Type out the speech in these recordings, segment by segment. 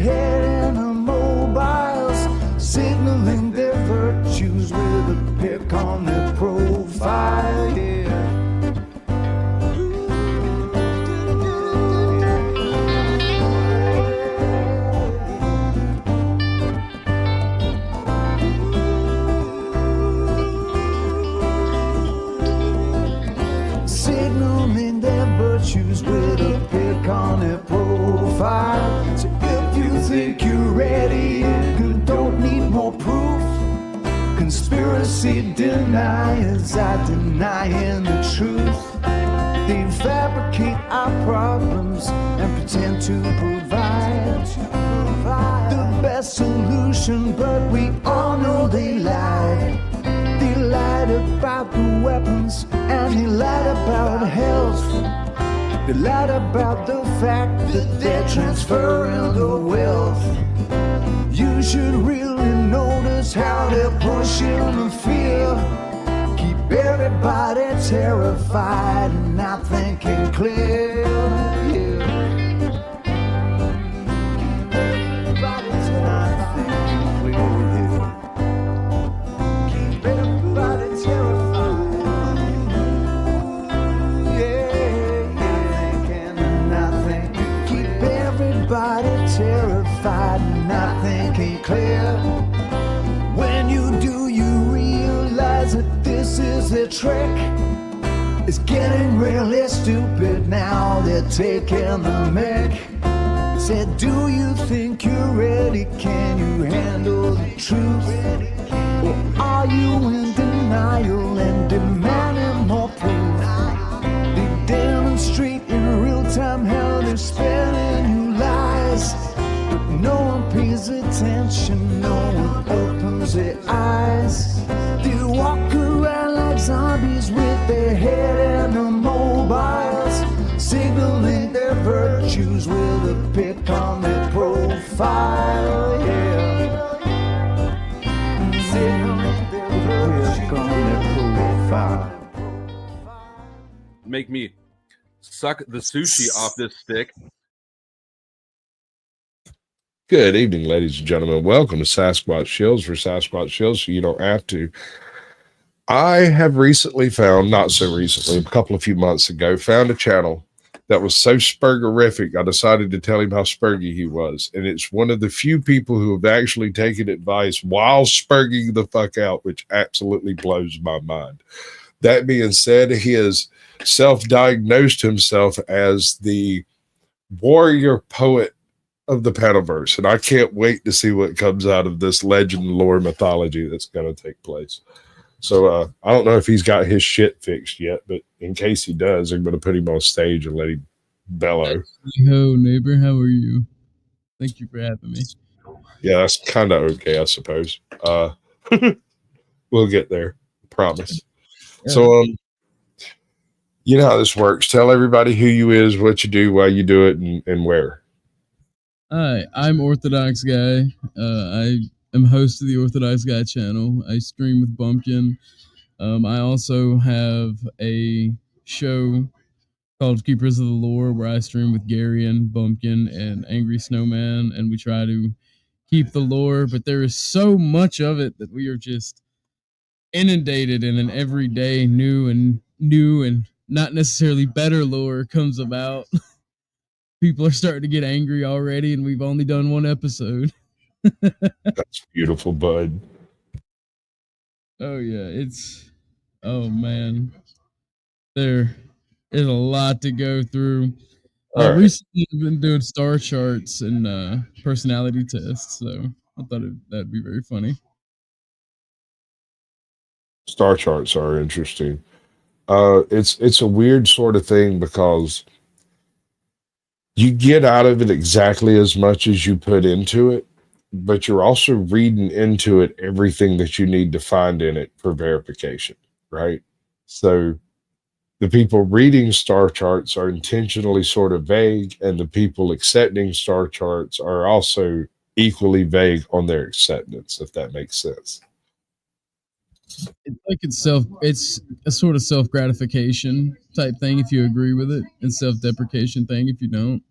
head and the mobiles, signaling their virtues with a pic on their profile. Yeah. Signaling their virtues with a pic on their profile. So if you think you're ready, you don't need more proof. Conspiracy deniers are denying the truth. They fabricate our problems and pretend to provide the best solution, but we all know they lie. They lied about the weapons and they lied about health. They lied about the fact that they're transferring the wealth. You should really notice how they're pushing the fear. Keep everybody terrified and not thinking clear. Yeah. Everybody's not thinking clear. Keep everybody terrified. Yeah, thinking not thinking. Keep everybody terrified and not thinking clear. When you do, you realize that this is a trick. It's getting really stupid now, they're taking the mic. Said, do you think you're ready? Can you handle the truth? Or are you in denial and demanding more proof? They demonstrate in real time how they're spinning you lies. But no one pays attention, no one opens their eyes. They walk around like zombies with their head in the mobiles, signaling their virtues with a pic on their profile. Yeah. Signaling their pic on their profile. Make me suck the sushi off this stick. Good evening, ladies and gentlemen. Welcome to Sasquatch Shills for Sasquatch Shills, so you don't have to. I have recently found, not so recently, a few months ago, found a channel that was so spurgerific, I decided to tell him how spurgy he was. And it's one of the few people who have actually taken advice while spurging the fuck out, which absolutely blows my mind. That being said, he has self-diagnosed himself as the warrior poet of the Panaverse, and I can't wait to see what comes out of this legend, lore, mythology that's going to take place. So I don't know if he's got his shit fixed yet, but in case he does, I'm going to put him on stage and let him bellow. Hello, neighbor. How are you? Thank you for having me. Yeah, that's kind of okay, I suppose. We'll get there, promise. Yeah. So, you know how this works. Tell everybody who you is, what you do, why you do it, and where. Hi, I'm Orthodox Guy. I am host of the Orthodox Guy channel. I stream with Bumpkin. I also have a show called Keepers of the Lore where I stream with Gary and Bumpkin and Angry Snowman, and we try to keep the lore, but there is so much of it that we are just inundated in, and every day new and not necessarily better lore comes about. People are starting to get angry already, and we've only done one episode. That's beautiful, bud. Oh, yeah. Oh, man. There is a lot to go through. Right. Recently, I've been doing star charts and personality tests, so I thought that'd be very funny. Star charts are interesting. It's a weird sort of thing because you get out of it exactly as much as you put into it, but you're also reading into it everything that you need to find in it for verification, right? So the people reading star charts are intentionally sort of vague, and the people accepting star charts are also equally vague on their acceptance, if that makes sense. It's like it's a sort of self-gratification type thing if you agree with it, and self-deprecation thing if you don't.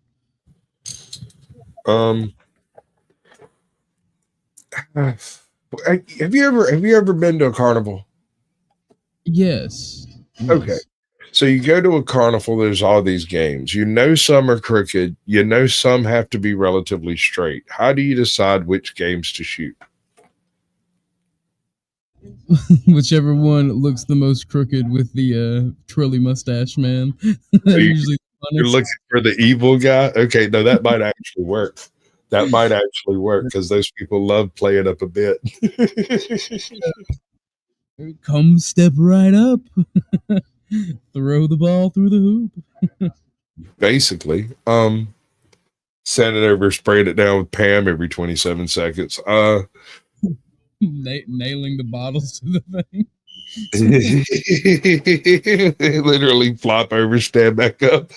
Have you ever been to a carnival? Yes. Okay. Yes. So you go to a carnival, there's all these games. You know some are crooked, you know some have to be relatively straight. How do you decide which games to shoot? Whichever one looks the most crooked with the twirly mustache man. So Usually you're honest. looking for the evil guy? Okay, no, that might actually work. That might actually work because those people love playing up a bit. Come step right up. Throw the ball through the hoop. Basically. Send it over, spraying it down with Pam every 27 seconds. Nailing the bottles to the thing. Literally flop over, stand back up.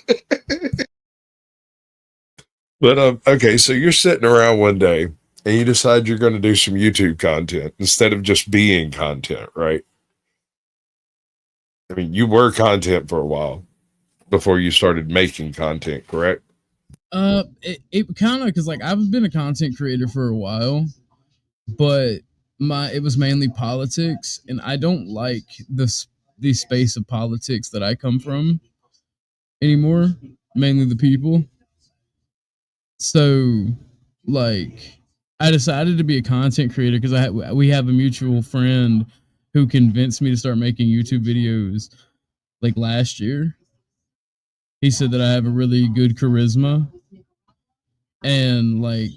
But okay, so you're sitting around one day and you decide you're going to do some YouTube content instead of just being content, right? I mean, you were content for a while before you started making content, correct? It kind of because like I've been a content creator for a while, but it was mainly politics, and I don't like the space of politics that I come from anymore. Mainly the people. So, like, I decided to be a content creator because we have a mutual friend who convinced me to start making YouTube videos like last year. He said that I have a really good charisma, and like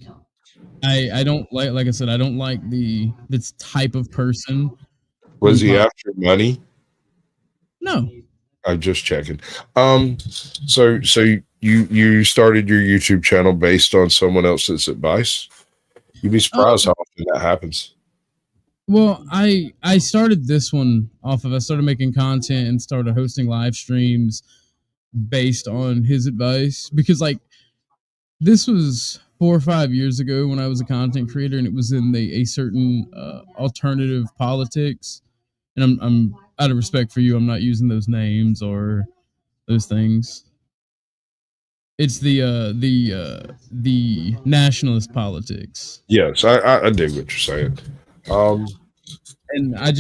I don't like I said I don't like this type of person Was who he after money? no. I'm just checking. So you started your YouTube channel based on someone else's advice? You'd be surprised how often that happens. Well, I started this one off of I started making content and started hosting live streams based on his advice because like this was 4 or 5 years ago when I was a content creator and it was in a certain alternative politics, and I'm out of respect for you, I'm not using those names or those things. It's the nationalist politics, Yes, I dig what you're saying. Um, and I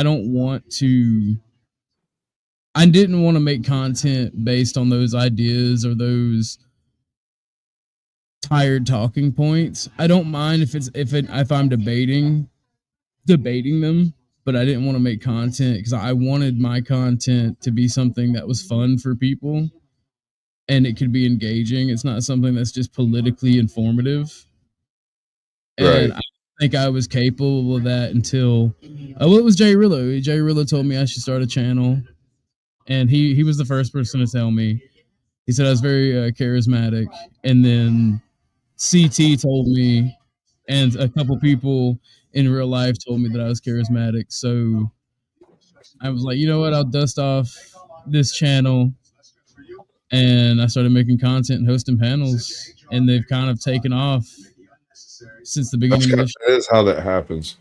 don't want to. I didn't want to make content based on those ideas or those tired talking points. I don't mind if I'm debating them, but I didn't want to make content because I wanted my content to be something that was fun for people and it could be engaging. It's not something that's just politically informative. right. And I think I was capable of that until well, it was Jay Rillo. Jay Rillo told me I should start a channel, and he was the first person to tell me. He said I was very charismatic, and then CT told me, and a couple people in real life told me that I was charismatic. So I was like, you know what? I'll dust off this channel, and I started making content and hosting panels, and they've kind of taken off since the beginning of this. That is how that happens.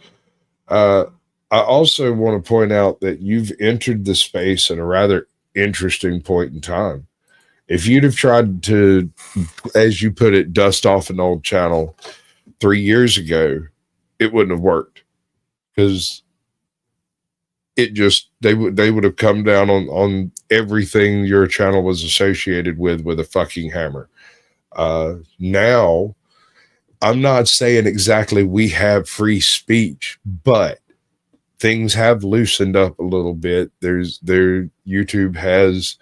Uh, I also want to point out that you've entered the space at a rather interesting point in time. If you'd have tried to, as you put it, dust off an old channel 3 years ago, it wouldn't have worked because it just they would have come down on everything your channel was associated with a fucking hammer. Now I'm not saying exactly we have free speech, but things have loosened up a little bit. YouTube has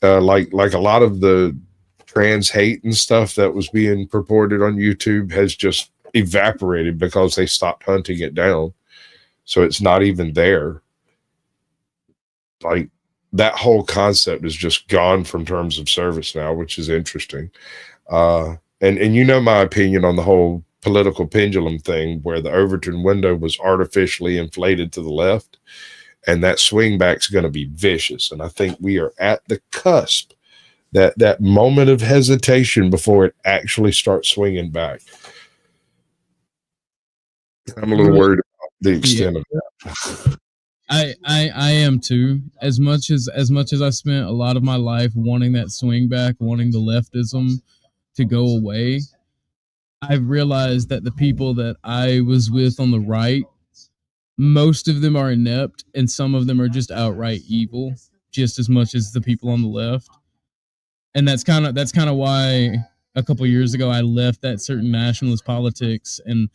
like a lot of the trans hate and stuff that was being purported on YouTube has just evaporated because they stopped hunting it down. So it's not even there. Like that whole concept is just gone from terms of service now, which is interesting. And you know my opinion on the whole political pendulum thing, where the Overton window was artificially inflated to the left, and that swing back's going to be vicious. And I think we are at the cusp, that moment of hesitation before it actually starts swinging back. I'm a little worried about the extent of that. I am too. As much as I spent a lot of my life wanting that swing back, wanting the leftism to go away, I've realized that the people that I was with on the right, most of them are inept, and some of them are just outright evil, just as much as the people on the left. And that's kind of why a couple years ago I left that certain nationalist politics and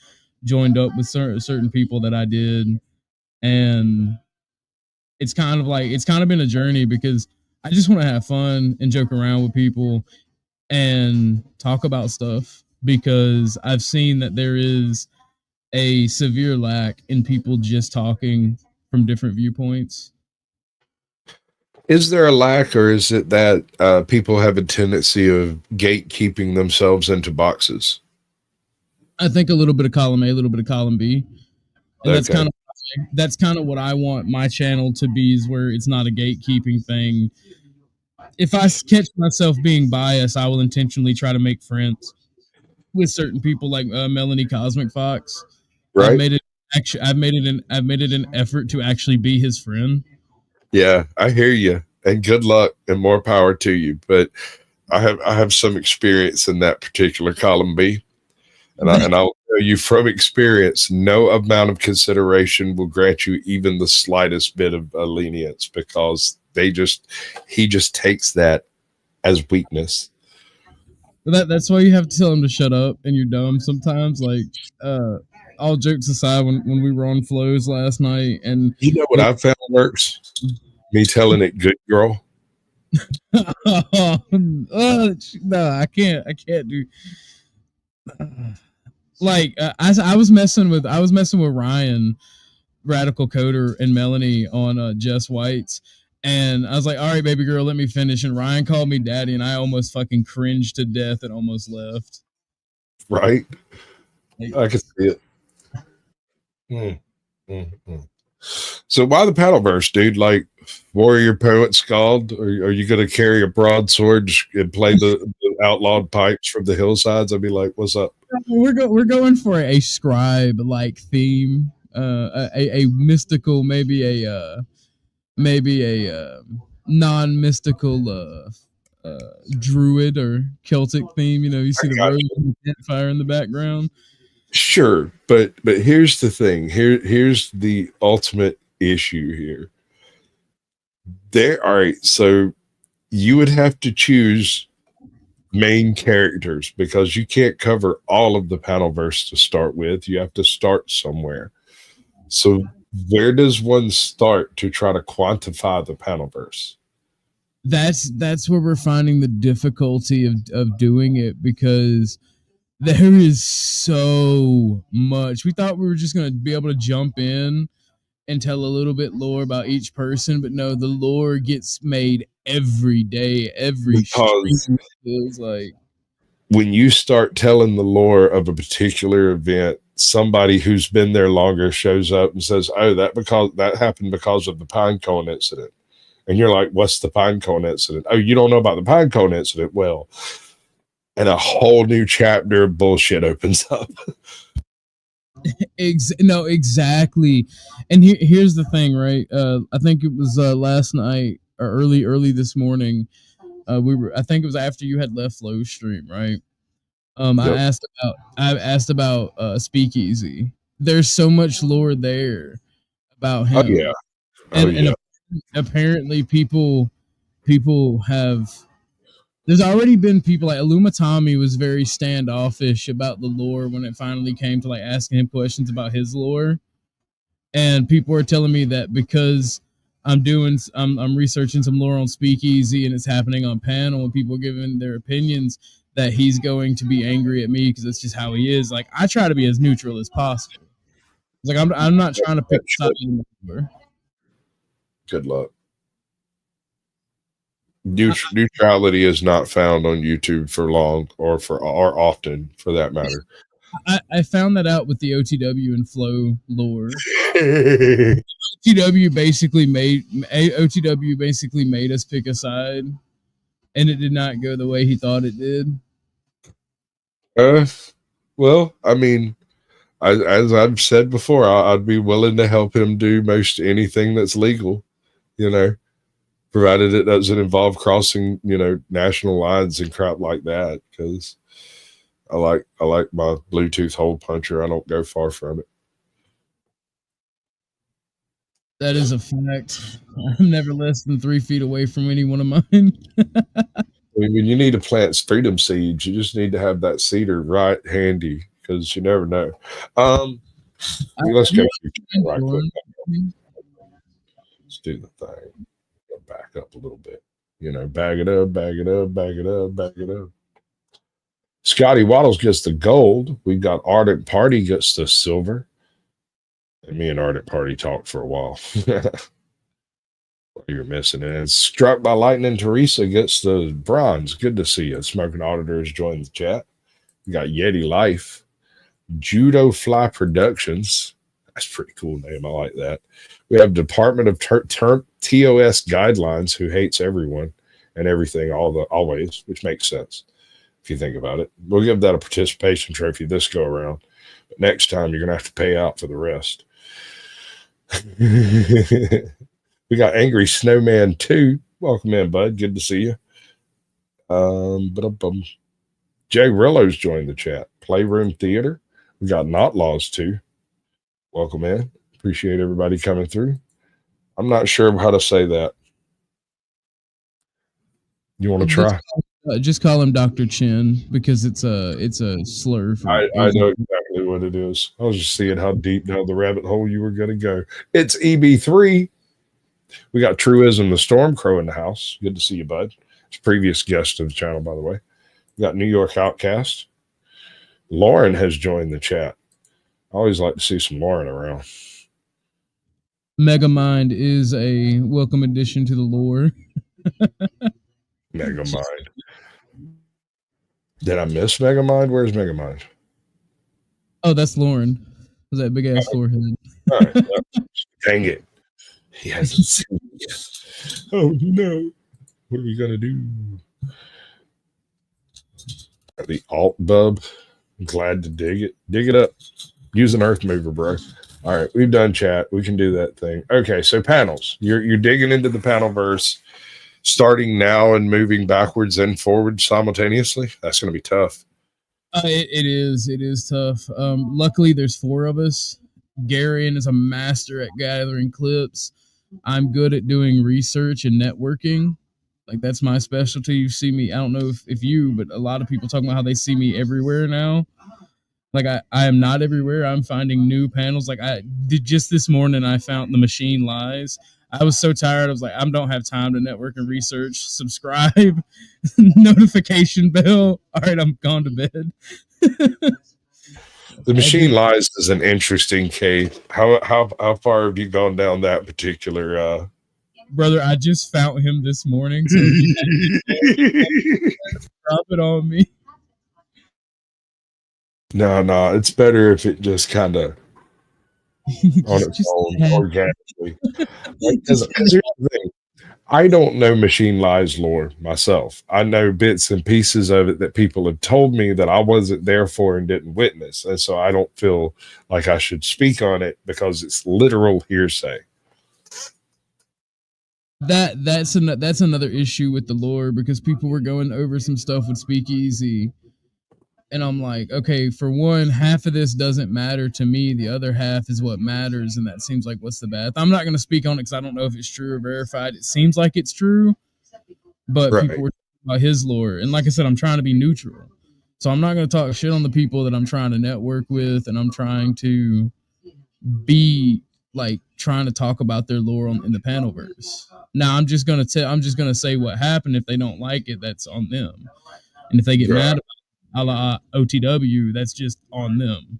joined up with certain people that I did, and it's kind of been a journey because I just want to have fun and joke around with people and talk about stuff because I've seen that there is a severe lack in people just talking from different viewpoints. Is there a lack, or is it that people have a tendency of gatekeeping themselves into boxes? I think a little bit of column A, a little bit of column B, and Okay. that's kind of what I want my channel to be, is where it's not a gatekeeping thing. If I catch myself being biased, I will intentionally try to make friends with certain people, like Melanie Cosmic Fox. I've Right? made it I've made it an effort to actually be his friend. Yeah, I hear you. And good luck and more power to you. But I have some experience in that particular column B. And I'll tell you from experience, no amount of consideration will grant you even the slightest bit of lenience, because he just takes that as weakness. That's why you have to tell him to shut up, and you're dumb sometimes. Like, uh, all jokes aside, when we were on flows last night, and You know what I found works? Me telling it, good girl. no, I can't do. Like, I was messing with Ryan, Radical Coder, and Melanie on Jess White's, and I was like, "All right, baby girl, let me finish." And Ryan called me daddy, and I almost fucking cringed to death and almost left. Right? Like, I can see it. Mm, mm. So why the paddleverse, dude? Like, warrior poet scald? Are you going to carry a broadsword and play the outlawed pipes from the hillsides? I'd be like, what's up? we're going for a scribe like theme, a mystical, maybe a non-mystical druid or Celtic theme. You know, you see the Got rose you. and the campfire in the background. Sure, but here's the thing. Here's the ultimate issue here. All right, so you would have to choose main characters, because you can't cover all of the Panelverse to start with. You have to start somewhere. So where does one start to try to quantify the Panelverse? That's where we're finding the difficulty of doing it, because there is so much. We thought we were just going to be able to jump in and tell a little bit lore about each person, but no, the lore gets made every day, every Because stream feels like. when you start telling the lore of a particular event, somebody who's been there longer shows up and says, "Oh, that happened because of the Pinecone incident." And you're like, "What's the Pinecone incident?" "Oh, you don't know about the Pinecone incident?" Well, and a whole new chapter of bullshit opens up. No, exactly. And here's the thing, right? I think it was last night or early this morning. I think it was after you had left Flow Stream, right? Yep. I asked about Speakeasy. There's so much lore there about Oh yeah. him, Oh and yeah. apparently people have. There's already been people like Tommy was very standoffish about the lore when it finally came to like asking him questions about his lore, and people are telling me that because I'm researching some lore on Speakeasy and it's happening on panel and people are giving their opinions, that he's going to be angry at me because that's just how he is. Like, I try to be as neutral as possible. It's like I'm not trying to pick a side anymore. Good luck. Neutrality is not found on YouTube for long, or often, for that matter. I found that out with the OTW and Flow lore. OTW basically made us pick a side, and it did not go the way he thought it did. uh, well, I mean, as I've said before, I'd be willing to help him do most anything that's legal, you know, provided it doesn't involve crossing, national lines and crap like that. Because I like my Bluetooth hole puncher. I don't go far from it. That is a fact. I'm never less than 3 feet away from any one of mine. I mean, when you need to plant freedom seeds, you just need to have that seeder right handy because you never know. Let's go through chat right quick. Let's do the thing. Go back up a little bit. You know, bag it up, bag it up, bag it up, bag it up. Scotty Waddles gets the gold. We've got Ardent Party gets the silver. And me and Ardent Party talked for a while. You're missing it. And Struck by Lightning Teresa gets the bronze. Good to see you. Smoking Auditors joined the chat. We got Yeti Life. Judo Fly Productions. That's a pretty cool name. I like that. We have Department of TOS Guidelines, who hates everyone and everything always, which makes sense if you think about it. We'll give that a participation trophy this go around. But next time, you're going to have to pay out for the rest. We got Angry Snowman 2. Welcome in, bud. Good to see you. Jay Rillo's joined the chat. Playroom Theater. We got Not Laws 2. Welcome in. Appreciate everybody coming through. I'm not sure how to say that. You want to try? Just call him Dr. Chin because it's a slur. I know exactly what it is. I was just seeing how deep down the rabbit hole you were going to go. It's EB3. We got Truism the Stormcrow in the house. Good to see you, bud. It's a previous guest of the channel, by the way. We got New York Outcast. Lauren has joined the chat. I always like to see some Lauren around. Megamind is a welcome addition to the lore. Megamind. Did I miss Megamind? Where's Megamind? Oh, that's Lauren. Was that big ass forehead? All right. Dang it. He hasn't seen it yet. Oh no. What are we gonna do? The alt bub. Glad to dig it. Dig it up. Use an earth mover, bro. All right, we've done chat. We can do that thing. Okay, so panels. You're digging into the panel verse, starting now and moving backwards and forward simultaneously. That's going to be tough. It is tough. Luckily, there's 4 of us. Garion is a master at gathering clips. I'm good at doing research and networking. Like, that's my specialty. You see me, I don't know if you, but a lot of people talking about how they see me everywhere now. Like, I am not everywhere. I'm finding new panels. Like, I did just this morning, I found The Machine Lies. I was so tired. I was like, I don't have time to network and research. Subscribe, notification bell. All right, I'm gone to bed. The Machine Lies is an interesting case. How far have you gone down that particular? Brother, I just found him this morning. So drop it on me. No, it's better if it just kind of on its own organically. Because here's the thing. I don't know Machine Lies lore myself. I know bits and pieces of it that people have told me that I wasn't there for and didn't witness. And so I don't feel like I should speak on it because it's literal hearsay. That's another issue with the lore because people were going over some stuff with Speakeasy. And I'm like, okay, for one, half of this doesn't matter to me. The other half is what matters. And that seems like what's the bad? I'm not going to speak on it because I don't know if it's true or verified. It seems like it's true. But Right. people were talking about his lore. And like I said, I'm trying to be neutral. So I'm not going to talk shit on the people that I'm trying to network with. And I'm trying to be like trying to talk about their lore in the panelverse. Now I'm just going to say what happened. If they don't like it, that's on them. And if they get mad about a la OTW, that's just on them.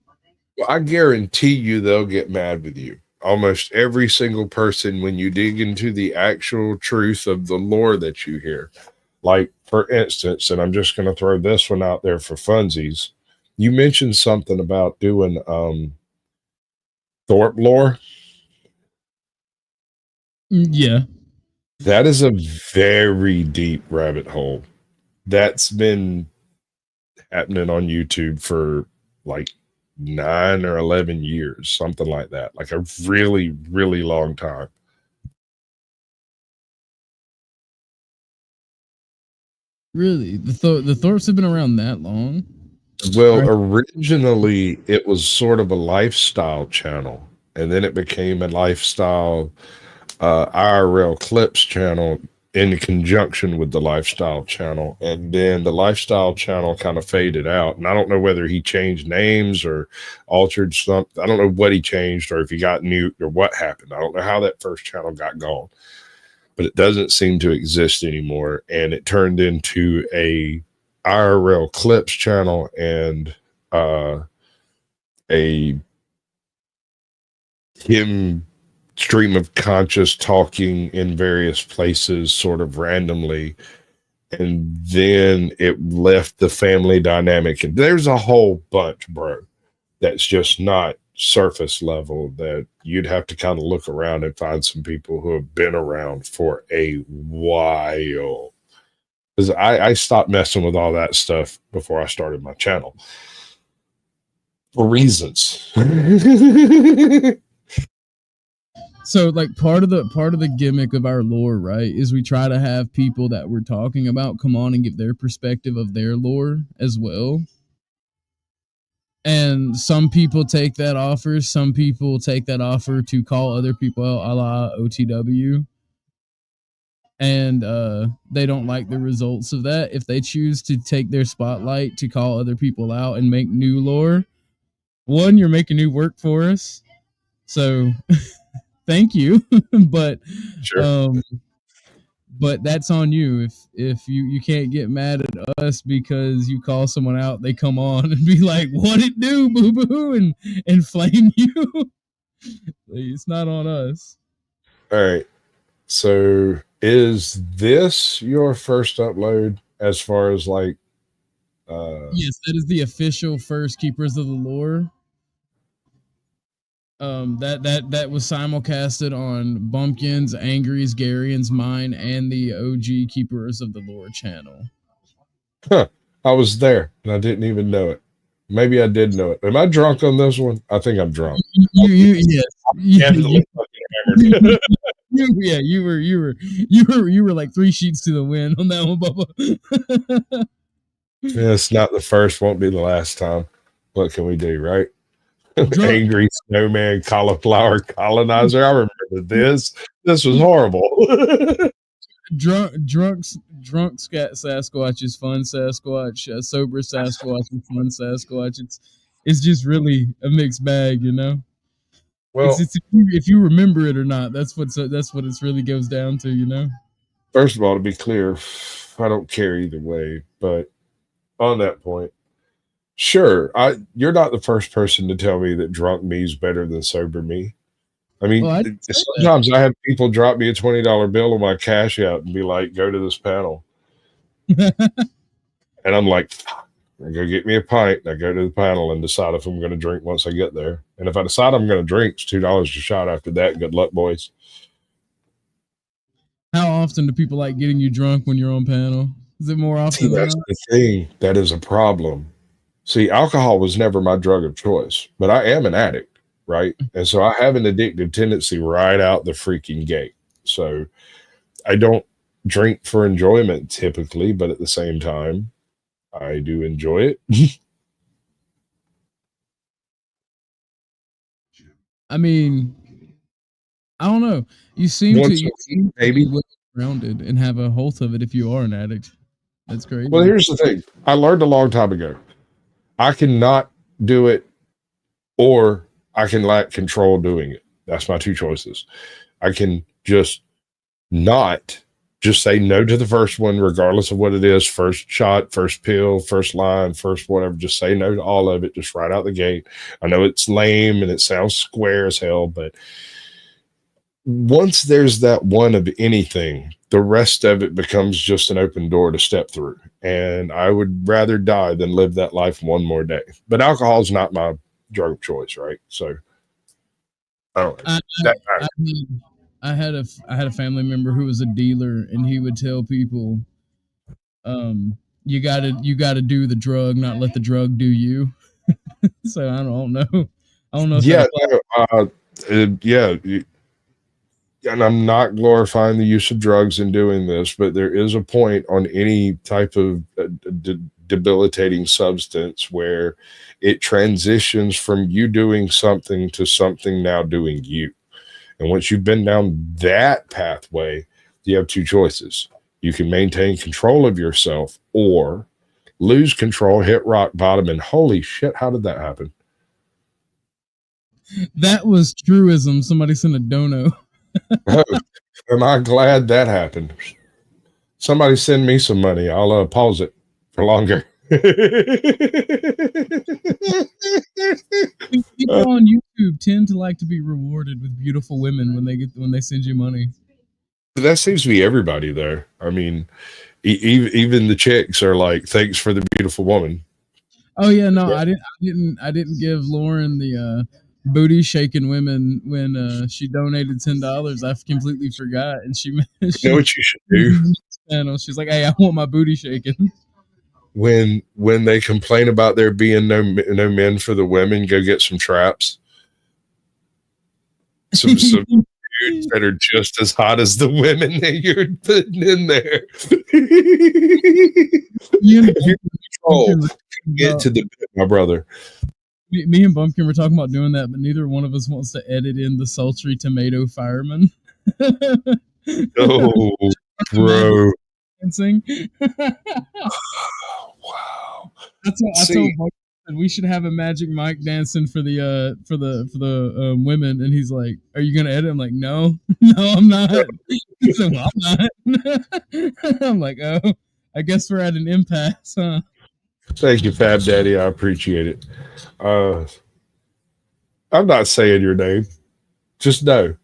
Well, I guarantee you they'll get mad with you. Almost every single person when you dig into the actual truth of the lore that you hear. Like, for instance, and I'm just going to throw this one out there for funsies. You mentioned something about doing Thorpe lore. Yeah. That is a very deep rabbit hole. That's been happening on YouTube for like 9 or 11 years, something like that. Like a really, really long time. Really? The Thorpes have been around that long? Well, Right. originally it was sort of a lifestyle channel, and then it became a lifestyle IRL clips channel in conjunction with the lifestyle channel. And then the lifestyle channel kind of faded out. And I don't know whether he changed names or altered something. I don't know what he changed or if he got nuked or what happened. I don't know how that first channel got gone, but it doesn't seem to exist anymore. And it turned into a IRL clips channel and a him stream of conscious talking in various places sort of randomly, and then it left the family dynamic, and there's a whole bunch, bro, that's just not surface level, that you'd have to kind of look around and find some people who have been around for a while, because I stopped messing with all that stuff before I started my channel for reasons. So like part of the gimmick of our lore, right, is we try to have people that we're talking about come on and give their perspective of their lore as well. And some people take that offer. Some people take that offer to call other people out, a la OTW. And they don't like the results of that. If they choose to take their spotlight to call other people out and make new lore, one, you're making new work for us. So thank you. but Sure. but that's on you. If you can't get mad at us because you call someone out, they come on and be like, what it do, boo boo, and flame you. It's not on us. All right. So is this your first upload as far as like Yes, that is the official first Keepers of the Lore. That was simulcasted on Bumpkins, Angry's, Gary's, mine, and the OG Keepers of the Lore channel. huh, I was there and I didn't even know it. Maybe I did know it. Am I drunk on this one? I think I'm drunk. Yes, Definitely fucking hammered. you were like 3 sheets to the wind on that one, Bubba. Yeah, it's not the first, won't be the last time. What can we do, right? Drunk, Angry snowman cauliflower colonizer. I remember this. This was horrible. drunk Sasquatch is fun Sasquatch. Sober Sasquatch is fun Sasquatch. It's just really a mixed bag, you know. Well, It's if you remember it or not. That's what it really goes down to, you know. first of all, to be clear, I don't care either way. But on that point, sure, you're not the first person to tell me that drunk me is better than sober me. I mean, Oh, I didn't say sometimes I have people drop me a $20 bill on my cash out and be like, "Go to this panel," that. and I'm like, I go get me a pint. And I go to the panel and decide if I'm going to drink once I get there. And if I decide I'm going to drink, it's $2 a shot after that. Good luck, boys. How often do people like getting you drunk when you're on panel? Is it more See, often than that's not? the thing. That is a problem. See, alcohol was never my drug of choice, but I am an addict, right? And so I have an addictive tendency right out the freaking gate. So I don't drink for enjoyment typically, but at the same time, I do enjoy it. I mean, I don't know. You seem Once a week, to maybe. be well grounded and have a hold of it if you are an addict. That's Well, crazy. here's the thing. I learned a long time ago. I cannot do it or I can lack control doing it. That's my two choices. I can just not just say no to the first one, regardless of what it is. First shot, first pill, first line, first whatever. Just say no to all of it, just right out the gate. I know it's lame and it sounds square as hell, but once there's that one of anything, the rest of it becomes just an open door to step through. And I would rather die than live that life one more day. But alcohol is not my drug of choice, right? So I don't know. I, That, I mean, I had a family member who was a dealer, and he would tell people, you gotta do the drug, not let the drug do you. So I don't know. I don't know if that yeah, applies. no, yeah. And I'm not glorifying the use of drugs in doing this, but there is a point on any type of debilitating substance where it transitions from you doing something to something now doing you. And once you've been down that pathway, you have two choices. You can maintain control of yourself or lose control, hit rock bottom, and holy shit, how did that happen? That was truism. Somebody sent a dono. Oh, am I glad that happened? Somebody send me some money. I'll pause it for longer. People on YouTube tend to like to be rewarded with beautiful women when they send you money. That seems to be everybody there. I mean, even the chicks are like, "Thanks for the beautiful woman." Oh yeah, no, I didn't give Lauren the booty shaking women when she donated $10. I completely forgot, and she You know what you should do? channel. She's like, "Hey, I want my booty shaken." When they complain about there being no men for the women, go get some traps. Some dudes that are just as hot as the women that you're putting in there. Get to the bit, my brother. Me and Bumpkin were talking about doing that, but neither one of us wants to edit in the sultry tomato fireman. Oh, bro. Dancing. Wow. That's what I told Bumpkin. We should have a Magic Mike dancing for the women, and he's like, "Are you gonna edit?" I'm like, "No, no, I'm not." He said, "Well, I'm not." I'm like, "Oh, I guess we're at an impasse, huh?" Thank you, Fab Daddy. I appreciate it. I'm not saying your name. Just know.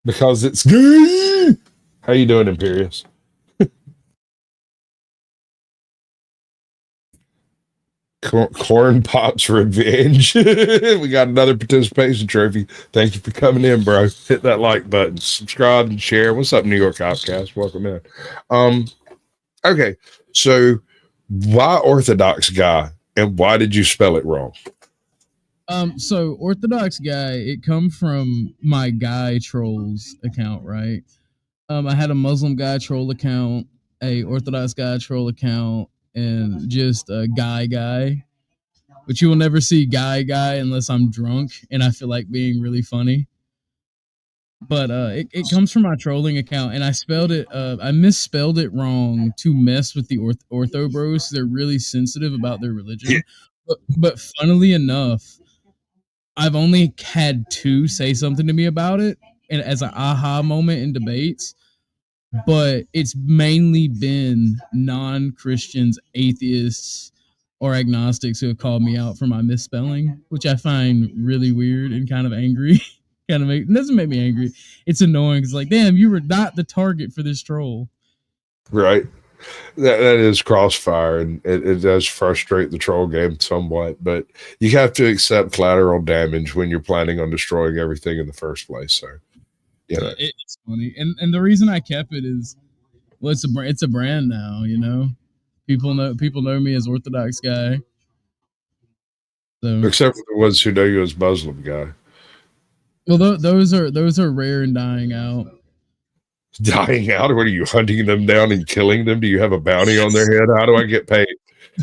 Because it's good. How you doing, Imperius? Corn Pops Revenge. We got another participation trophy. Thank you for coming in, bro. Hit that like button, subscribe and share. What's up, New York Outcast? Welcome in. Okay, so why Orthodox guy, and why did you spell it wrong? So Orthodox guy, it come from my guy trolls account, right? I had a Muslim guy troll account, a Orthodox guy troll account, and just a guy. But you will never see guy unless I'm drunk and I feel like being really funny. But it comes from my trolling account, and I misspelled it wrong to mess with the ortho bros. They're really sensitive about their religion. But funnily enough, I've only had two say something to me about it, and as an aha moment in debates. But it's mainly been non-Christians, atheists, or agnostics who have called me out for my misspelling, which I find really weird and kind of angry. It doesn't make me angry. It's annoying. It's like, damn, you were not the target for this troll. Right. That is crossfire, and it does frustrate the troll game somewhat, but you have to accept collateral damage when you're planning on destroying everything in the first place. So, you know. It's funny, and the reason I kept it is, well, it's a brand now. You know, people know me as Orthodox guy. So, except for the ones who know you as Muslim guy. Well, those are rare and dying out. Dying out? What are you, hunting them down and killing them? Do you have a bounty on their head? How do I get paid?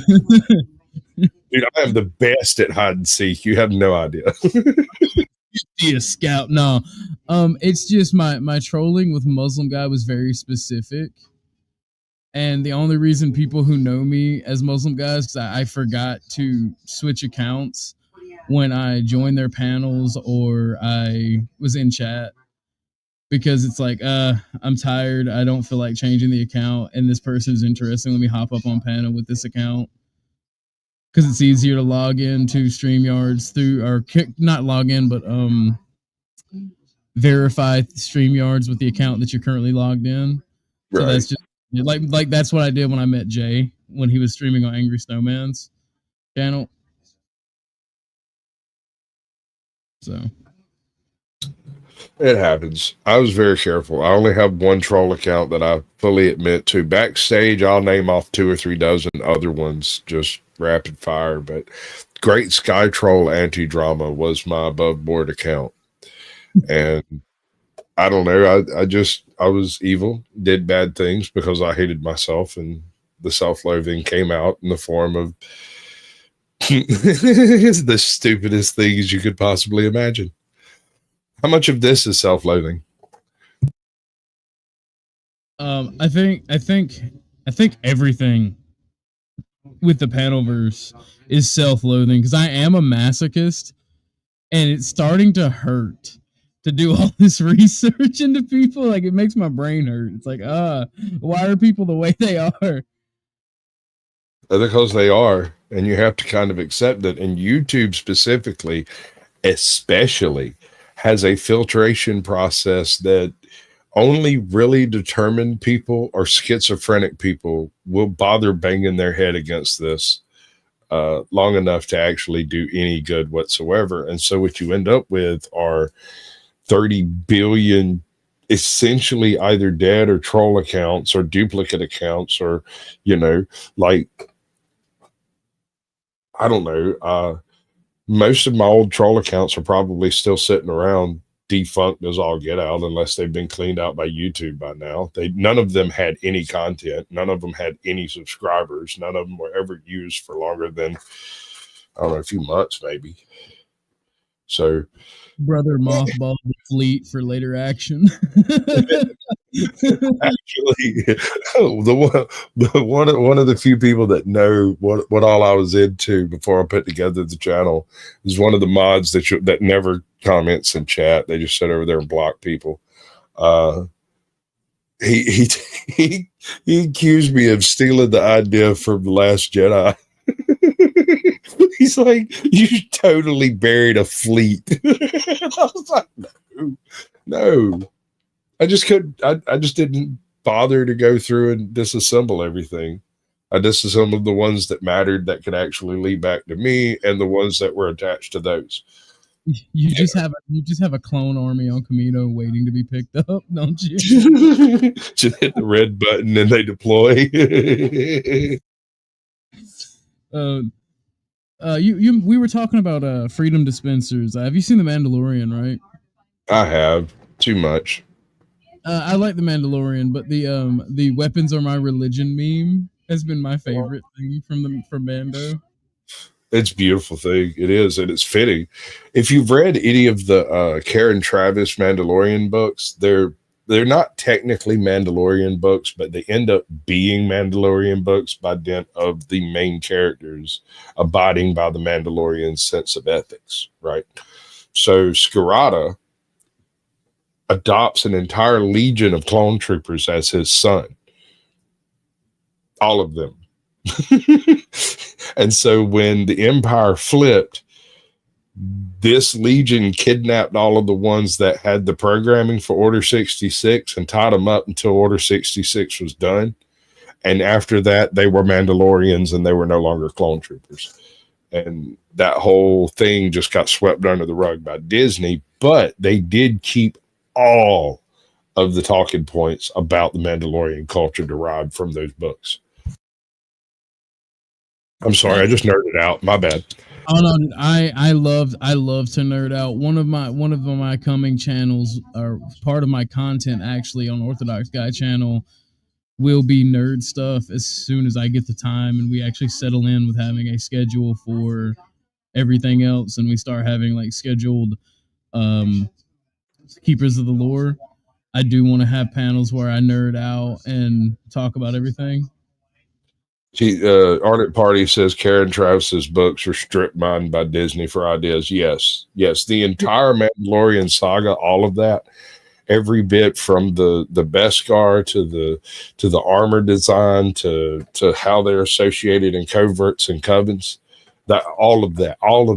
Dude, I am the best at hide and seek. You have no idea. Be a scout. No, it's just my trolling with Muslim guy was very specific, and the only reason people who know me as Muslim guys, because I forgot to switch accounts when I joined their panels or I was in chat, because it's like, I'm tired. I don't feel like changing the account, and this person's interesting. Let me hop up on panel with this account. Because it's easier to log in to StreamYards through, or not log in, but verify StreamYards with the account that you're currently logged in. Right. So that's just like that's what I did when I met Jay when he was streaming on Angry Snowman's channel. So it happens. I was very careful. I only have one troll account that I fully admit to. Backstage, I'll name off 2 or 3 dozen other ones, just rapid fire. But Great Sky Troll Anti-Drama was my above board account. And I don't know. I was evil, did bad things because I hated myself, and the self-loathing came out in the form of the stupidest things you could possibly imagine. How much of this is self-loathing? I think everything with the panelverse is self-loathing because I am a masochist, and it's starting to hurt to do all this research into people. Like, it makes my brain hurt. It's like, why are people the way they are? Because they are, and you have to kind of accept it. And YouTube specifically, especially, has a filtration process that only really determined people or schizophrenic people will bother banging their head against this long enough to actually do any good whatsoever. And so what you end up with are 30 billion essentially either dead or troll accounts or duplicate accounts, or, you know, like, I don't know. Most of my old troll accounts are probably still sitting around, defunct as all get out, unless they've been cleaned out by YouTube by now. None of them had any content. None of them had any subscribers. None of them were ever used for longer than, I don't know, a few months maybe. So, Brother mothballed the fleet for later action. actually, one of the few people that know what all I was into before I put together the channel is one of the mods that never comments in chat. They just sit over there and block people. He he accused me of stealing the idea from The Last Jedi. He's like, you totally buried a fleet. I was like, no. I just didn't bother to go through and disassemble everything. I disassembled the ones that mattered that could actually lead back to me, and the ones that were attached to those. You just have a clone army on Camino waiting to be picked up, don't you? Just hit the red button and they deploy. We were talking about freedom dispensers. Have you seen The Mandalorian, right? I have. Too much. I like The Mandalorian, but the weapons are my religion meme has been my favorite thing from Mando. It's a beautiful thing. It is, and it's fitting. If you've read any of the Karen Travis Mandalorian books, they're not technically Mandalorian books, but they end up being Mandalorian books by dint of the main characters abiding by the Mandalorian sense of ethics, right? So Skirata adopts an entire legion of clone troopers as his son. All of them. And so when the Empire flipped, this legion kidnapped all of the ones that had the programming for Order 66 and tied them up until Order 66 was done. And after that, they were Mandalorians and they were no longer clone troopers. And that whole thing just got swept under the rug by Disney, but they did keep all of the talking points about the Mandalorian culture derived from those books. I'm sorry, I just nerded out. My bad. Oh no, I love to nerd out. One of my coming channels, or part of my content actually on Orthodox Guy channel, will be nerd stuff as soon as I get the time and we actually settle in with having a schedule for everything else, and we start having like scheduled Keepers of the Lore. I do want to have panels where I nerd out and talk about everything. Ardent Party says Karen Travis's books are strip mined by Disney for ideas. Yes. The entire Mandalorian saga, all of that, every bit from the Beskar to the armor design to how they're associated in coverts and covens. That all of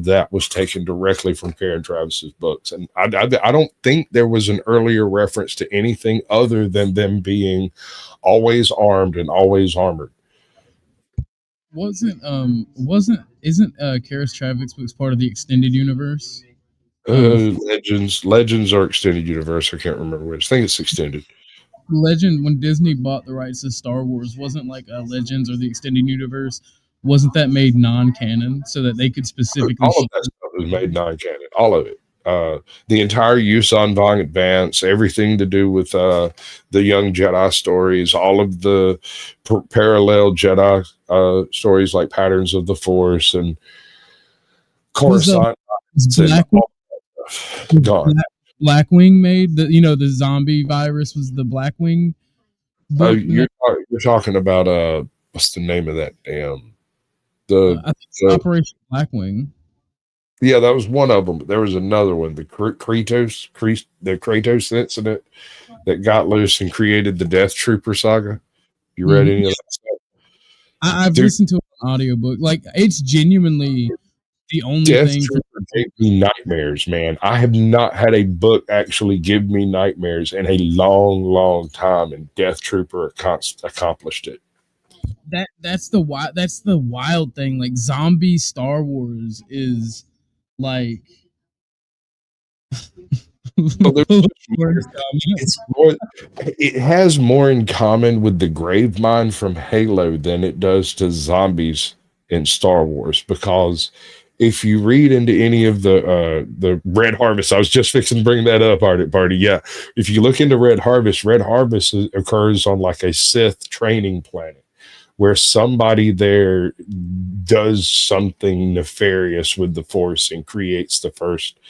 that was taken directly from Karen Travis's books, and I don't think there was an earlier reference to anything other than them being always armed and always armored. Isn't Karis Travik's books part of the extended universe? Legends or extended universe. I can't remember which. I think it's extended. Legend, when Disney bought the rights to Star Wars, wasn't like Legends or the extended universe. Wasn't that made non-canon so that they could specifically? All of that stuff was made non-canon. All of it. The entire Yuuzhan Vong Advance, everything to do with the young Jedi stories, all of the parallel Jedi stories like Patterns of the Force and Coruscant Was and Black, all gone. Blackwing made the zombie virus was the Blackwing book. You're talking about what's the name of that damn the I think it's the Operation Blackwing. yeah, that was one of them. But there was another one, the Kratos incident that got loose and created the Death Trooper saga. You read any of that stuff? I've Dude, listened to an audiobook. Like it's genuinely the only Death thing for Trooper gave me nightmares, man. I have not had a book actually give me nightmares in a long, long time, and Death Trooper accomplished it. that's the wild thing. Like zombie Star Wars is like Well, it's more. It has more in common with the Gravemind from Halo than it does to zombies in Star Wars. Because if you read into any of the Red Harvest, I was just fixing to bring that up, Party. Yeah, if you look into Red Harvest occurs on like a Sith training planet where somebody there does something nefarious with the Force and creates the first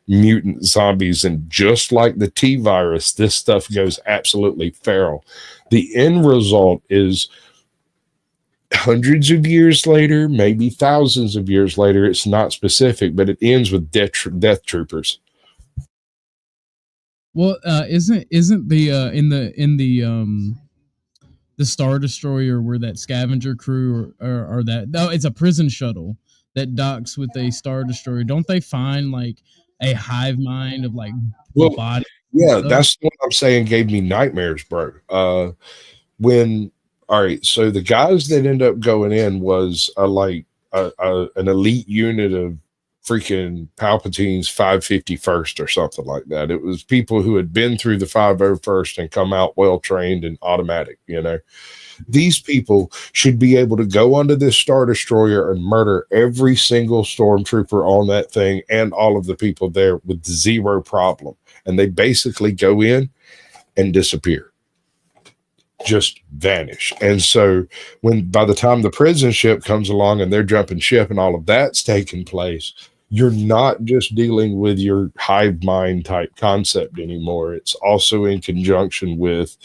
mutant zombies, and just like the T virus, this stuff goes absolutely feral. The end result is hundreds of years later, maybe thousands of years later, it's not specific, but it ends with death troopers. well, isn't the the Star Destroyer where that scavenger crew or that no, it's a prison shuttle that docks with a Star Destroyer. Don't they find like a hive mind of like Well, bodies? yeah, that's what I'm saying gave me nightmares, bro. When all right, so the guys that end up going in was an elite unit of freaking Palpatine's 551st or something like that. It was people who had been through the 501st and come out well trained and automatic, you know. These people should be able to go onto this Star Destroyer and murder every single stormtrooper on that thing and all of the people there with zero problem. And they basically go in and disappear, just vanish. And so by the time the prison ship comes along and they're jumping ship and all of that's taking place, you're not just dealing with your hive mind type concept anymore. It's also in conjunction with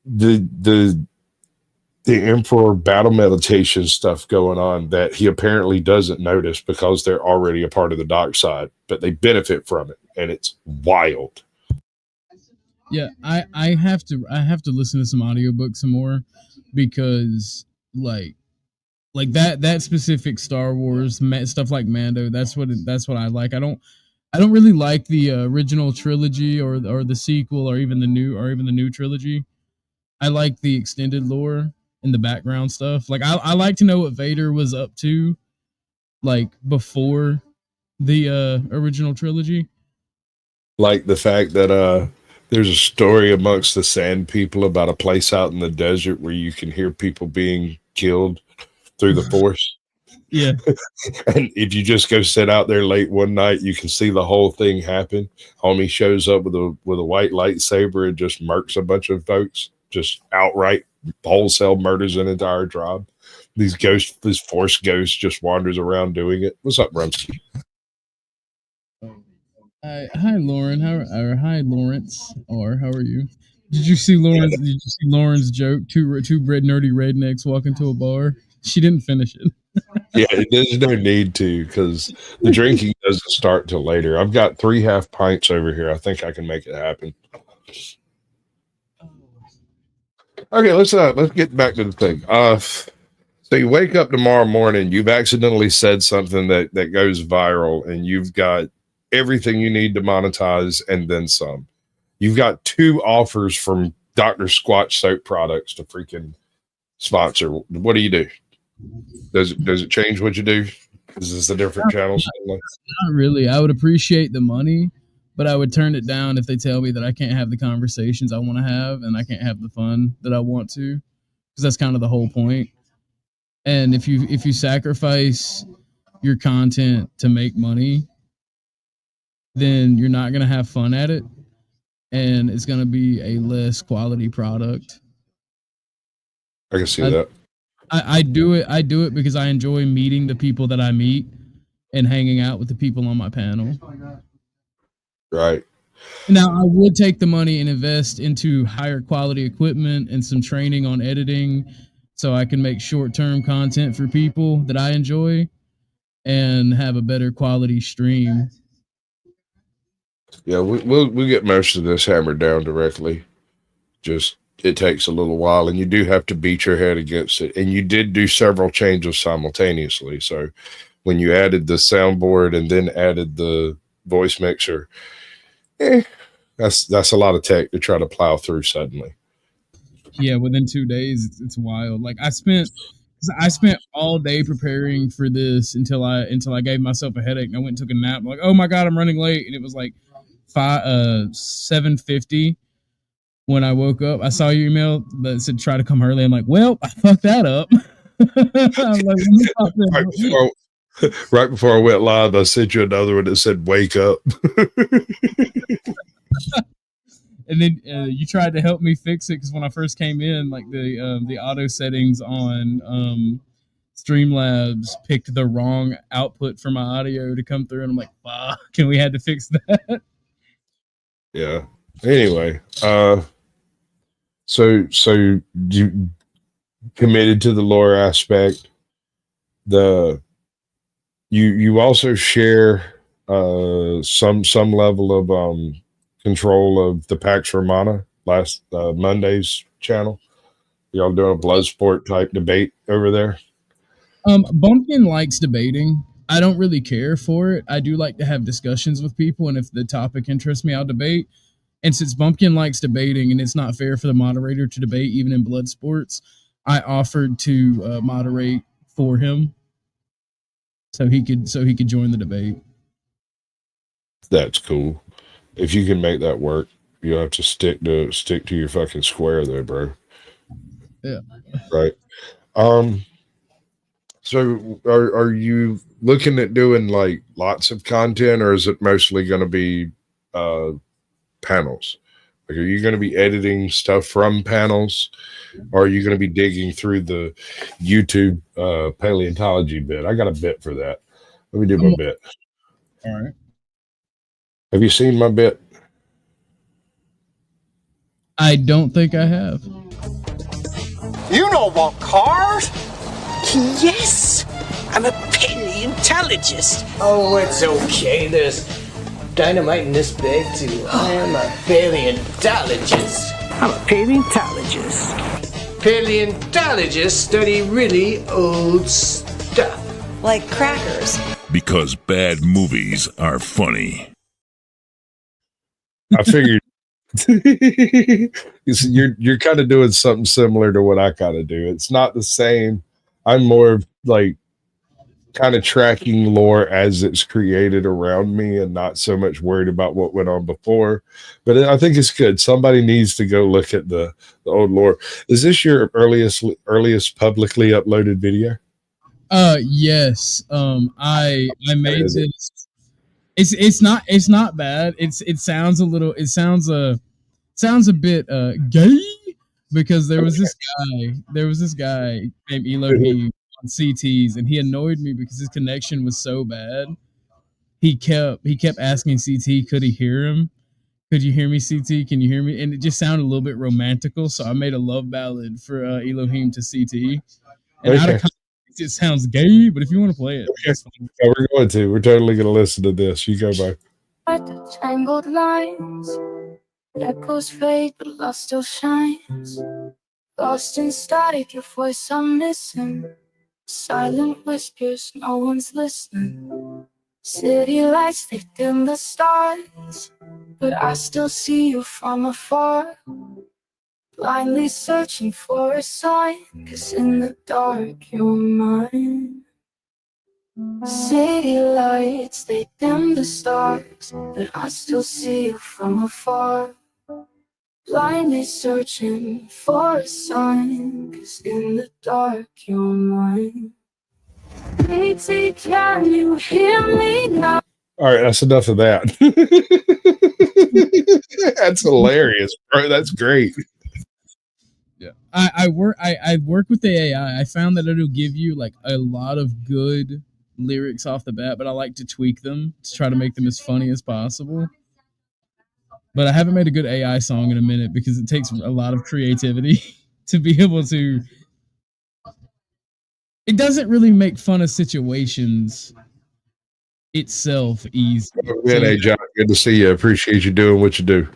the Emperor battle meditation stuff going on that he apparently doesn't notice because they're already a part of the dark side, but they benefit from it, and it's wild. Yeah, I have to listen to some audiobooks some more because like that specific Star Wars stuff like Mando, that's what I like. I don't really like the original trilogy or the sequel or even the new trilogy. I like the extended lore and the background stuff. Like I like to know what Vader was up to like before the original trilogy. Like the fact that there's a story amongst the sand people about a place out in the desert where you can hear people being killed through the force. Yeah. And if you just go sit out there late one night, you can see the whole thing happen. Homie shows up with a white lightsaber and just murks a bunch of folks, just outright wholesale murders an entire tribe. This force ghost just wanders around doing it. What's up, Rumsky? Hi Lauren, hi Lawrence, or how are you? Did you see Lawrence? Did you see Lauren's joke? Two nerdy rednecks walk into a bar. She didn't finish it. Yeah, there's no need to because the drinking doesn't start till later. I've got 3 half pints over here. I think I can make it happen. Okay, let's get back to the thing. So you wake up tomorrow morning, you've accidentally said something that goes viral, and you've got everything you need to monetize and then some. You've got 2 offers from Dr. Squatch soap products to freaking sponsor. What do you do? Does it change what you do? Is this a different channel? Not really. I would appreciate the money, but I would turn it down if they tell me that I can't have the conversations I want to have and I can't have the fun that I want to, because that's kind of the whole point. And if you sacrifice your content to make money, then you're not going to have fun at it, and it's going to be a less quality product. I can see that. I do it. I do it because I enjoy meeting the people that I meet and hanging out with the people on my panel. Right. Now, I would take the money and invest into higher quality equipment and some training on editing so I can make short-term content for people that I enjoy and have a better quality stream. Yeah, we'll get most of this hammered down directly. Just it takes a little while, and you do have to beat your head against it. And you did do several changes simultaneously. So when you added the soundboard and then added the voice mixer, that's a lot of tech to try to plow through suddenly. Yeah, within 2 days, it's wild. Like I spent all day preparing for this until I gave myself a headache and I went and took a nap. I'm like, oh my god, I'm running late, and it was like 7:50 when I woke up. I saw your email that said try to come early. I'm like, well, I fucked that up. I'm like, right before I went live, I sent you another one that said "Wake up." And then you tried to help me fix it because when I first came in, like the auto settings on Streamlabs picked the wrong output for my audio to come through, and I'm like, fuck, and we had to fix that. Yeah. Anyway, so you committed to the lore aspect. You also share some level of control of the Pax Romana last Monday's channel. Y'all doing a blood sport type debate over there? Bumpkin likes debating. I don't really care for it. I do like to have discussions with people, and if the topic interests me, I'll debate. And since Bumpkin likes debating, and it's not fair for the moderator to debate even in blood sports, I offered to moderate for him, so he could join the debate. That's cool. If you can make that work, you have to stick to your fucking square there, bro. Yeah. Right. So are you looking at doing like lots of content, or is it mostly going to be panels? Like, are you going to be editing stuff from panels, or are you going to be digging through the YouTube paleontology bit? I got a bit for that. Let me do my bit. All right. Have you seen my bit? I don't think I have. You know about cars? Yes, I'm a paleontologist. Oh, it's okay. There's dynamite in this bag too. I am a paleontologist. I'm a paleontologist. Paleontologists study really old stuff. Like crackers. Because bad movies are funny. I figured you're kind of doing something similar to what I kind of do. It's not the same. I'm more of like kind of tracking lore as it's created around me and not so much worried about what went on before. But I think it's good. Somebody needs to go look at the old lore. Is this your earliest publicly uploaded video? Yes. I made this. It's not bad. It sounds a bit gay because there was this guy named Elohim on CTs, and he annoyed me because his connection was so bad. He kept asking CT, could he hear him? Could you hear me, CT? Can you hear me? And it just sounded a little bit romantical, so I made a love ballad for Elohim to CT. And out of context, it sounds gay, but if you want to play it, yeah, we're going to. We're totally going to listen to this. You go, bye. The tangled lines, echoes fade, but love still shines. Lost in static, your voice I'm missing. Silent whispers, no one's listening. City lights, they dim the stars, but I still see you from afar. Blindly searching for a sign, 'cause in the dark you're mine. City lights, they dim the stars, but I still see you from afar. Blindly searching for a sign, 'cause in the dark you're mine. Baby, can you hear me now? All right, that's enough of that. That's hilarious, bro. That's great. Yeah. I work with the AI. I found that it'll give you like a lot of good lyrics off the bat, but I like to tweak them to try to make them as funny as possible. But I haven't made a good AI song in a minute because it takes a lot of creativity to be able to. It doesn't really make fun of situations itself easy. Man, hey, John, good to see you. Appreciate you doing what you do.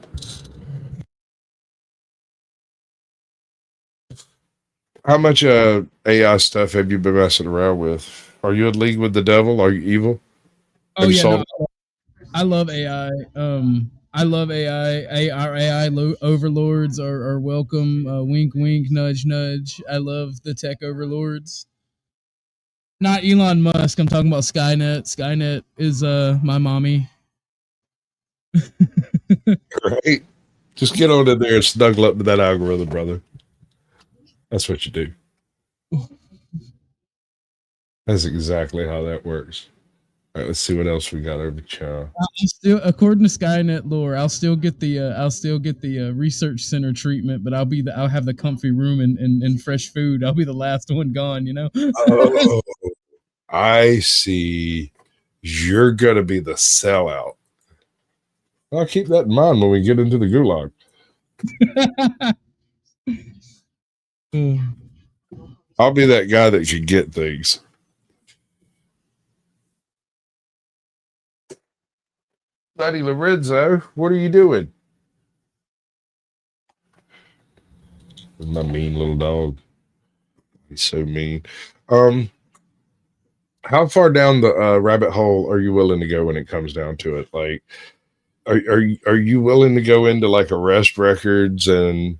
How much AI stuff have you been messing around with? Are you in league with the devil? Are you evil? Oh yeah, no, I love AI. I love AI. Our AI overlords are welcome. Wink, wink, nudge, nudge. I love the tech overlords. Not Elon Musk. I'm talking about Skynet. Skynet is my mommy. Right? Just get on in there and snuggle up to that algorithm, brother. That's what you do. That's exactly how that works. All right, let's see what else we got over Chow. Still, according to Skynet lore, I'll still get the research center treatment, but I'll have the comfy room and fresh food. I'll be the last one gone, you know. Oh, I see. You're gonna be the sellout. I'll keep that in mind when we get into the gulag. I'll be that guy that can get things. Buddy Lorenzo, what are you doing? My mean little dog. He's so mean. How far down the rabbit hole are you willing to go when it comes down to it? Like, are you willing to go into like arrest records and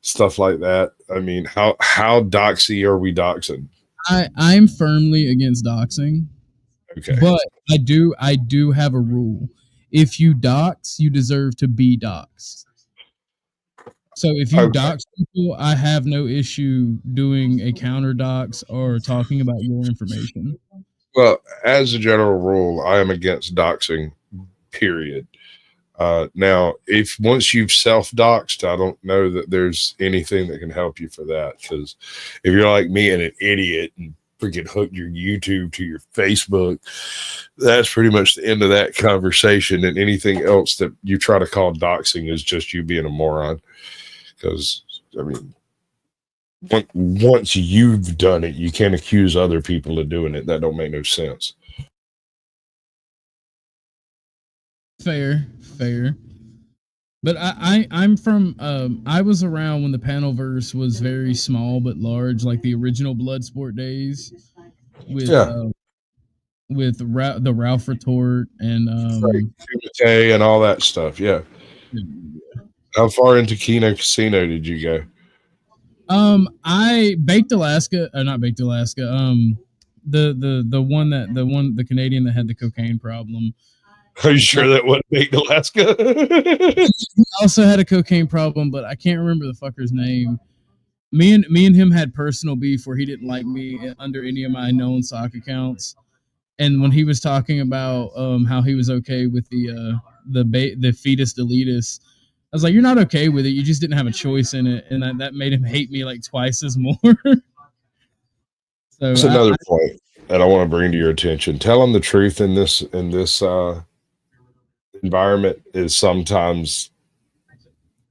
stuff like that? I mean, how doxy are we doxing? I'm firmly against doxing. Okay. But I do have a rule. If you dox, you deserve to be doxed. So if you dox people, I have no issue doing a counter dox or talking about your information. Well, as a general rule, I am against doxing, period. Now, if once you've self-doxed, I don't know that there's anything that can help you for that. Because if you're like me and an idiot and freaking hook your YouTube to your Facebook, that's pretty much the end of that conversation. And anything else that you try to call doxing is just you being a moron. Because, I mean, once you've done it, you can't accuse other people of doing it. That don't make no sense. Fair. But I'm from I was around when the Panelverse was very small but large, like the original Bloodsport days, with the Ralph Retort and Kumite and all that stuff. Yeah. How far into Kino Casino did you go? I Baked Alaska, not Baked Alaska. The Canadian that had the cocaine problem. Are you sure that wasn't Baked Alaska? He also had a cocaine problem, but I can't remember the fucker's name. Me and him had personal beef where he didn't like me under any of my known sock accounts. And when he was talking about how he was okay with the fetus deletus, I was like, "You're not okay with it. You just didn't have a choice in it," and that made him hate me like twice as more. That's another point that I want to bring to your attention. Telling the truth in this environment is sometimes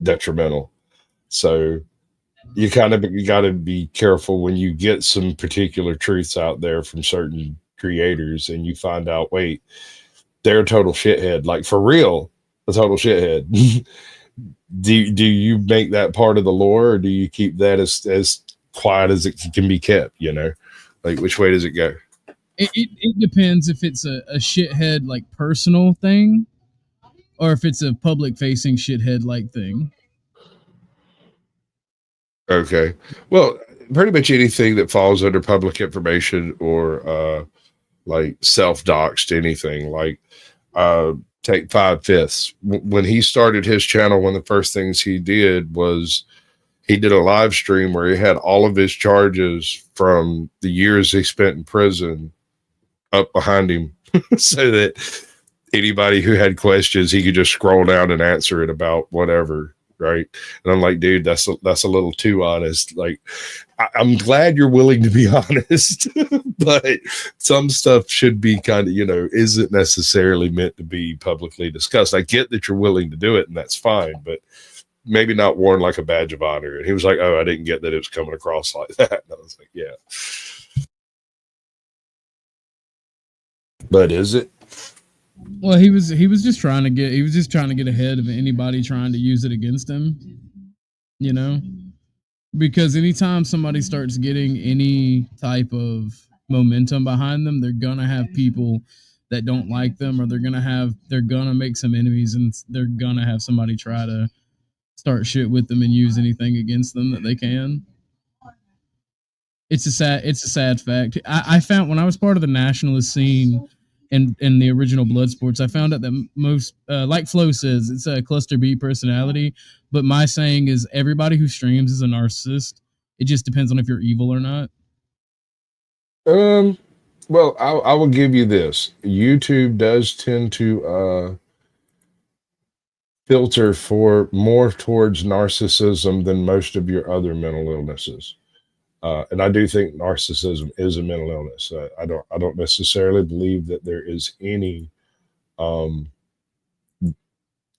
detrimental. So you got to be careful when you get some particular truths out there from certain creators and you find out, wait, they're a total shithead, like for real, a total shithead. do you make that part of the lore, or do you keep that as quiet as it can be kept? You know, like which way does it go? It depends if it's a shithead like personal thing, or if it's a public facing shithead like thing. Okay. Well, pretty much anything that falls under public information or like self-doxed, anything like take 5/5. When he started his channel, one of the first things he did was he did a live stream where he had all of his charges from the years he spent in prison up behind him so that anybody who had questions, he could just scroll down and answer it about whatever. Right. And I'm like, dude, that's a little too honest. Like, I'm glad you're willing to be honest, but some stuff should be kind of, isn't necessarily meant to be publicly discussed. I get that you're willing to do it, and that's fine, but maybe not worn like a badge of honor. And he was like, oh, I didn't get that it was coming across like that. And I was like, yeah. But is it? Well, he was just trying to get ahead of anybody trying to use it against him, because anytime somebody starts getting any type of momentum behind them, they're gonna have people that don't like them, or they're gonna make some enemies, and they're gonna have somebody try to start shit with them and use anything against them that they can. It's a sad fact. I found when I was part of the nationalist scene in the original Bloodsports, I found out that most, like Flo says, it's a cluster B personality. But my saying is everybody who streams is a narcissist. It just depends on if you're evil or not. Well, I will give you this. YouTube does tend to filter for more towards narcissism than most of your other mental illnesses. And I do think narcissism is a mental illness. I don't necessarily believe that there is any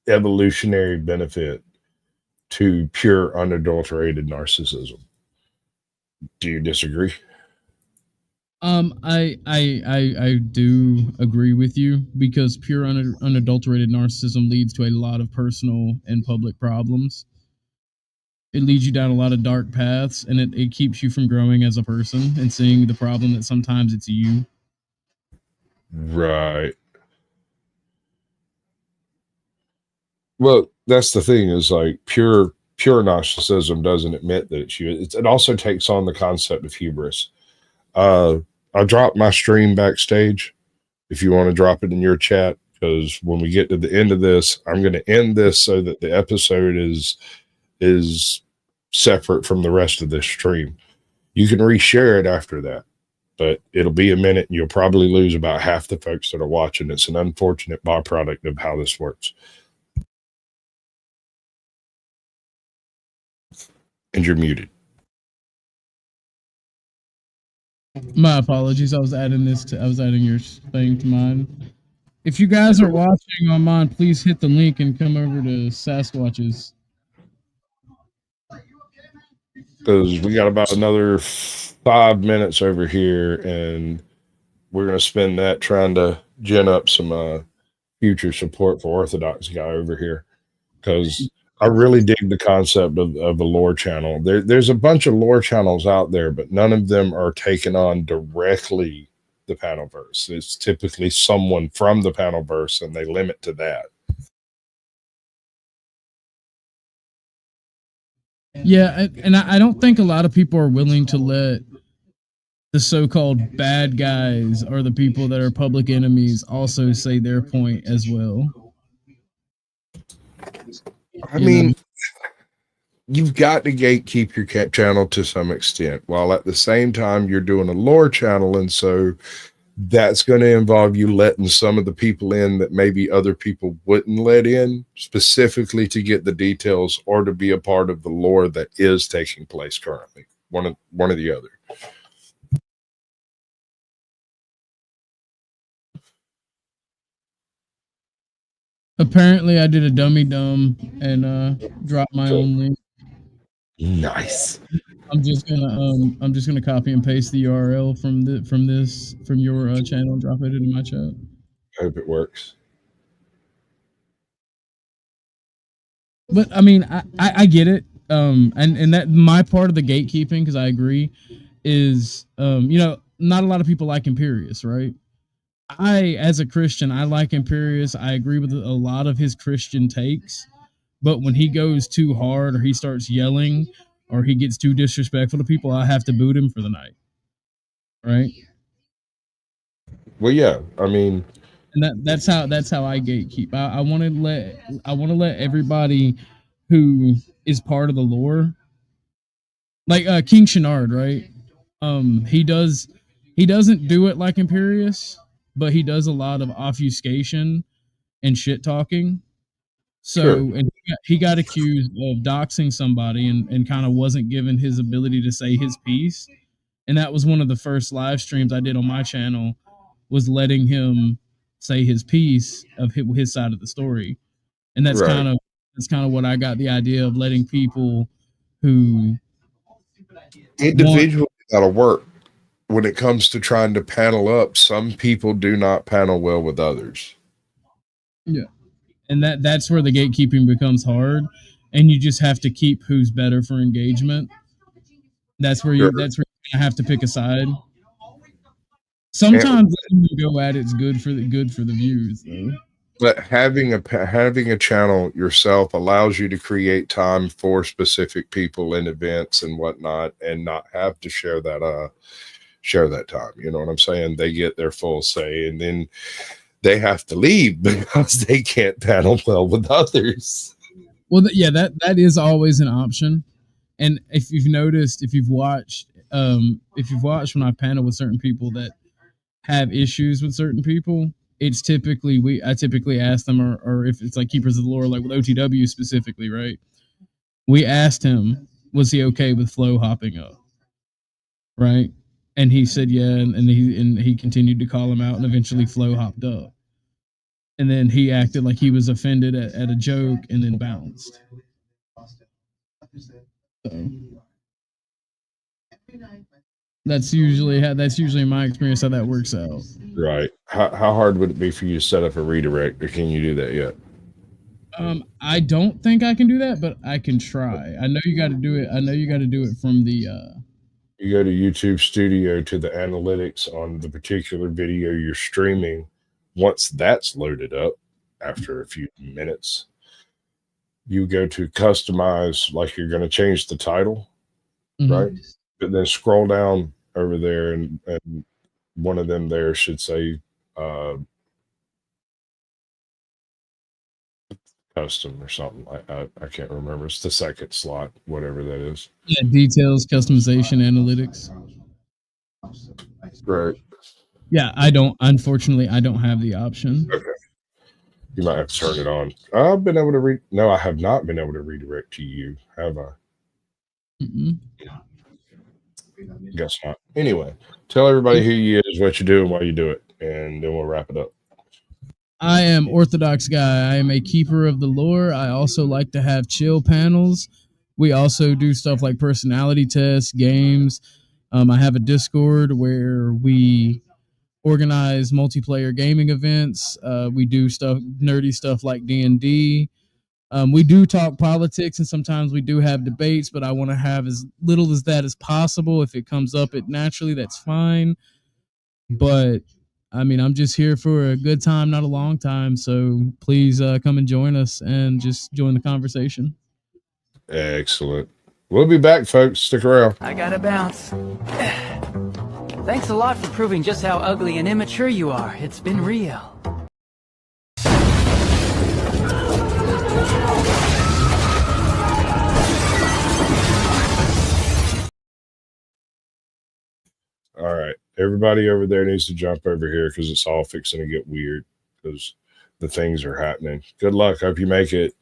evolutionary benefit to pure unadulterated narcissism. Do you disagree? I do agree with you, because pure unadulterated narcissism leads to a lot of personal and public problems. It leads you down a lot of dark paths, and it keeps you from growing as a person and seeing the problem that sometimes it's you. Right. Well, that's the thing, is like pure narcissism doesn't admit that it's you. It also takes on the concept of hubris. I dropped my stream backstage if you want to drop it in your chat, because when we get to the end of this, I'm going to end this so that the episode is separate from the rest of this stream. You can reshare it after that, but it'll be a minute and you'll probably lose about half the folks that are watching. It's an unfortunate byproduct of how this works. And you're muted. My apologies. I was adding your thing to mine. If you guys are watching on mine, please hit the link and come over to Sasquatch's. Because we got about another 5 minutes over here, and we're going to spend that trying to gin up some future support for Orthodox guy over here. Because I really dig the concept of a lore channel. There's a bunch of lore channels out there, but none of them are taking on directly the Panelverse. It's typically someone from the Panelverse, and they limit to that. Yeah, and I don't think a lot of people are willing to let the so-called bad guys, or the people that are public enemies, also say their point as well. I mean, you've got to gatekeep your channel to some extent, while at the same time you're doing a lore channel, and so that's going to involve you letting some of the people in that maybe other people wouldn't let in, specifically to get the details or to be a part of the lore that is taking place currently. One or the other. Apparently, I did a dummy dumb and dropped my own link. Nice. I'm just gonna copy and paste the URL from your channel and drop it into my chat. Hope it works. But I mean, I get it. And that my part of the gatekeeping, because I agree, is not a lot of people like Imperius, right? As a Christian, I like Imperius. I agree with a lot of his Christian takes, but when he goes too hard, or he starts yelling, or he gets too disrespectful to people, I have to boot him for the night. Right? Well, yeah. I mean, and that's how I gatekeep. I want to let everybody who is part of the lore, like King Shenard, right? He doesn't do it like Imperius, but he does a lot of obfuscation and shit talking. So, Sure. and he got accused of doxing somebody and kind of wasn't given his ability to say his piece. And that was one of the first live streams I did on my channel, was letting him say his piece of his side of the story. And that's Right. kind of what I got the idea of, letting people who Individually that'll work. When it comes to trying to panel up, some people do not panel well with others. Yeah. And that's where the gatekeeping becomes hard, and you just have to keep who's better for engagement. That's where you have to pick a side. Sometimes letting them go at it's good for the views though. But having a channel yourself allows you to create time for specific people in events and whatnot, and not have to share that time. You know what I'm saying? They get their full say, and then they have to leave because they can't panel well with others. Well, yeah, that is always an option. And if you've noticed, if you've watched when I panel with certain people that have issues with certain people, it's typically I typically ask them, or if it's like Keepers of the Lore, like with OTW specifically, right? We asked him, was he okay with Flo hopping up, right? And he said yeah, and he continued to call him out, and eventually Flo hopped up, and then he acted like he was offended at a joke, and then bounced. So that's usually my experience how that works out. Right. How hard would it be for you to set up a redirect, or can you do that yet? I don't think I can do that, but I can try. I know you got to do it. I know you got to do it from the. You go to YouTube Studio, to the analytics on the particular video you're streaming. Once that's loaded up, after a few minutes, you go to customize, like you're going to change the title, right? But then scroll down over there, and one of them there should say custom or something. I can't remember. It's the second slot, whatever that is. Yeah, details, customization, analytics. Right. Yeah, unfortunately, I don't have the option. Okay. You might have to turn it on. I've been able to no, I have not been able to redirect to you, have I? Guess not. Anyway, tell everybody who you is, what you do, and why you do it, and then we'll wrap it up. I am Orthodox Guy. I am a keeper of the lore. I also like to have chill panels. We also do stuff like personality tests, games. I have a Discord where we organize multiplayer gaming events. We do nerdy stuff like D&D. We do talk politics, and sometimes we do have debates, but I want to have as little as that as possible. If it comes up naturally, that's fine. But I mean, I'm just here for a good time, not a long time. So please come and join us and just join the conversation. Excellent. We'll be back, folks. Stick around. I gotta bounce. Thanks a lot for proving just how ugly and immature you are. It's been real. All right. Everybody over there needs to jump over here because it's all fixing to get weird because the things are happening. Good luck. Hope you make it.